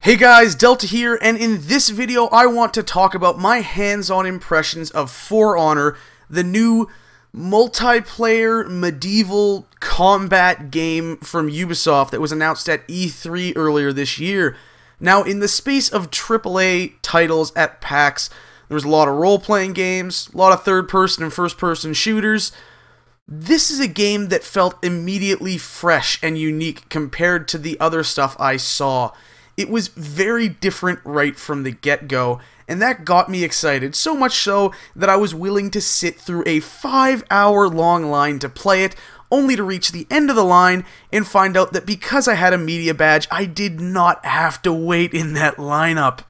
Hey guys, Delta here, and in this video I want to talk about my hands-on impressions of For Honor, the new multiplayer medieval combat game from Ubisoft that was announced at E3 earlier this year. Now, in the space of AAA titles at PAX, there was a lot of role-playing games, a lot of third-person and first-person shooters. This is a game that felt immediately fresh and unique compared to the other stuff I saw. It was very different right from the get-go, and that got me excited, so much so that I was willing to sit through a 5-hour-long line to play it, only to reach the end of the line and find out that because I had a media badge, I did not have to wait in that lineup.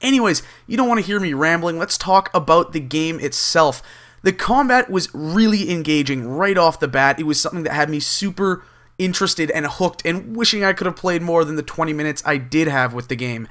Anyways, you don't want to hear me rambling, let's talk about the game itself. The combat was really engaging right off the bat. It was something that had me super interested and hooked and wishing I could have played more than the 20 minutes I did have with the game.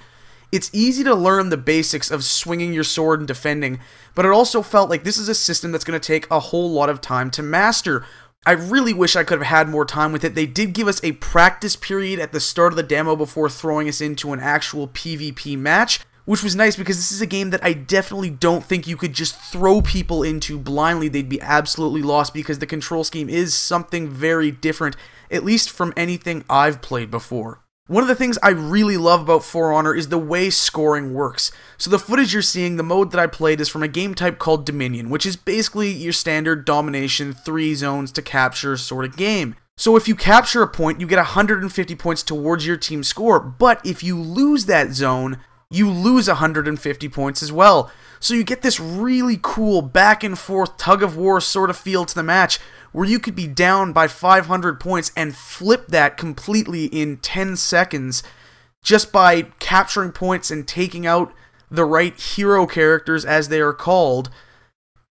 It's easy to learn the basics of swinging your sword and defending, but it also felt like this is a system that's going to take a whole lot of time to master. I really wish I could have had more time with it. They did give us a practice period at the start of the demo before throwing us into an actual PvP match, which was nice because this is a game that I definitely don't think you could just throw people into blindly. They'd be absolutely lost because the control scheme is something very different, at least from anything I've played before. One of the things I really love about For Honor is the way scoring works. So the footage you're seeing, the mode that I played, is from a game type called Dominion, which is basically your standard domination, 3 zones to capture sort of game. So if you capture a point, you get 150 points towards your team's score, but if you lose that zone, you lose 150 points as well. So you get this really cool back and forth tug of war sort of feel to the match, where you could be down by 500 points and flip that completely in 10 seconds just by capturing points and taking out the right hero characters, as they are called.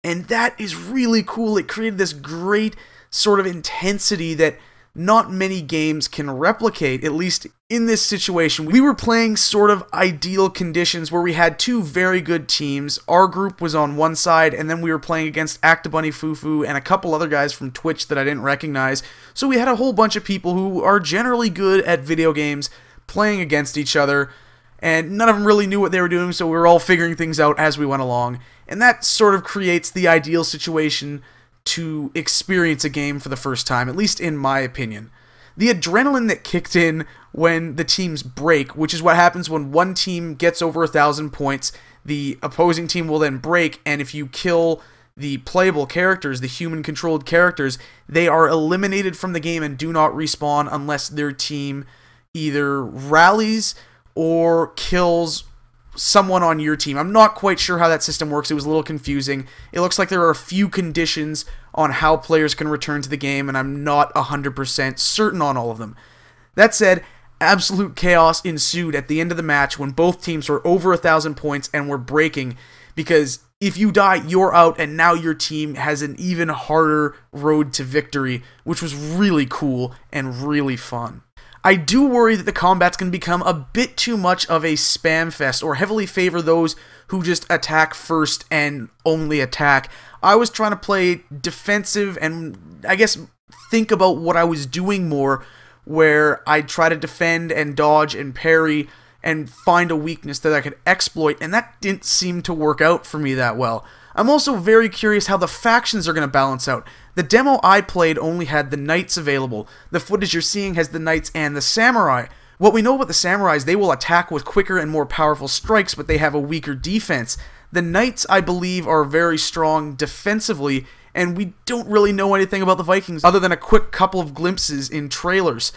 And that is really cool. It created this great sort of intensity that not many games can replicate, at least in this situation. We were playing sort of ideal conditions where we had 2 very good teams. Our group was on one side, and then we were playing against Actabunny Fufu and a couple other guys from Twitch that I didn't recognize. So we had a whole bunch of people who are generally good at video games playing against each other, and none of them really knew what they were doing, so we were all figuring things out as we went along. And that sort of creates the ideal situation to experience a game for the first time, at least in my opinion. The adrenaline that kicked in when the teams break, which is what happens when one team gets over 1,000 points, the opposing team will then break, and if you kill the playable characters, the human-controlled characters, they are eliminated from the game and do not respawn unless their team either rallies or kills someone on your team. I'm not quite sure how that system works. It was a little confusing. It looks like there are a few conditions on how players can return to the game, and I'm not 100% certain on all of them. That said, absolute chaos ensued at the end of the match when both teams were over 1,000 points and were breaking, because if you die, you're out, and now your team has an even harder road to victory, which was really cool and really fun. I do worry that the combat's going to become a bit too much of a spam fest, or heavily favor those who just attack first and only attack. I was trying to play defensive and, I guess, think about what I was doing more, where I'd try to defend and dodge and parry and find a weakness that I could exploit, and that didn't seem to work out for me that well. I'm also very curious how the factions are going to balance out. The demo I played only had the knights available. The footage you're seeing has the knights and the samurai. What we know about the samurai is they will attack with quicker and more powerful strikes, but they have a weaker defense. The knights, I believe, are very strong defensively, and we don't really know anything about the Vikings other than a quick couple of glimpses in trailers.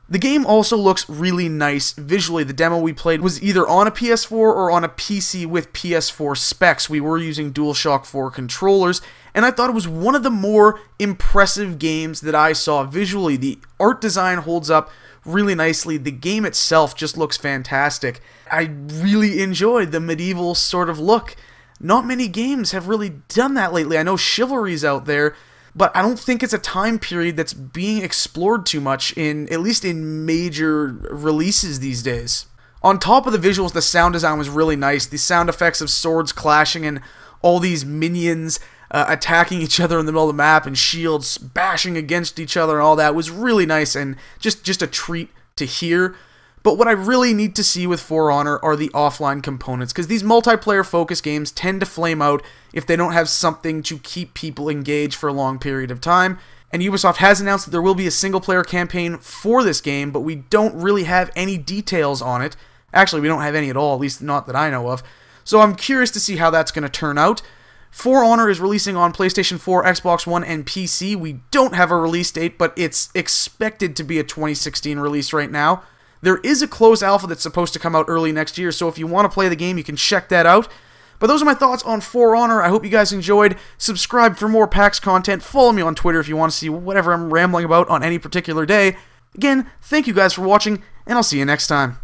The game also looks really nice visually. The demo we played was either on a PS4 or on a PC with PS4 specs. We were using DualShock 4 controllers, and I thought it was one of the more impressive games that I saw visually. The art design holds up really nicely. The game itself just looks fantastic. I really enjoyed the medieval sort of look. Not many games have really done that lately. I know Chivalry's out there, but I don't think it's a time period that's being explored too much, at least in major releases these days. On top of the visuals, the sound design was really nice. The sound effects of swords clashing and all these minions attacking each other in the middle of the map and shields bashing against each other and all that was really nice and just a treat to hear. But what I really need to see with For Honor are the offline components, because these multiplayer focus games tend to flame out if they don't have something to keep people engaged for a long period of time. And Ubisoft has announced that there will be a single-player campaign for this game, but we don't really have any details on it. Actually, we don't have any at all, at least not that I know of. So I'm curious to see how that's going to turn out. For Honor is releasing on PlayStation 4, Xbox One, and PC. We don't have a release date, but it's expected to be a 2016 release right now. There is a closed alpha that's supposed to come out early next year, so if you want to play the game, you can check that out. But those are my thoughts on For Honor. I hope you guys enjoyed. Subscribe for more PAX content. Follow me on Twitter if you want to see whatever I'm rambling about on any particular day. Again, thank you guys for watching, and I'll see you next time.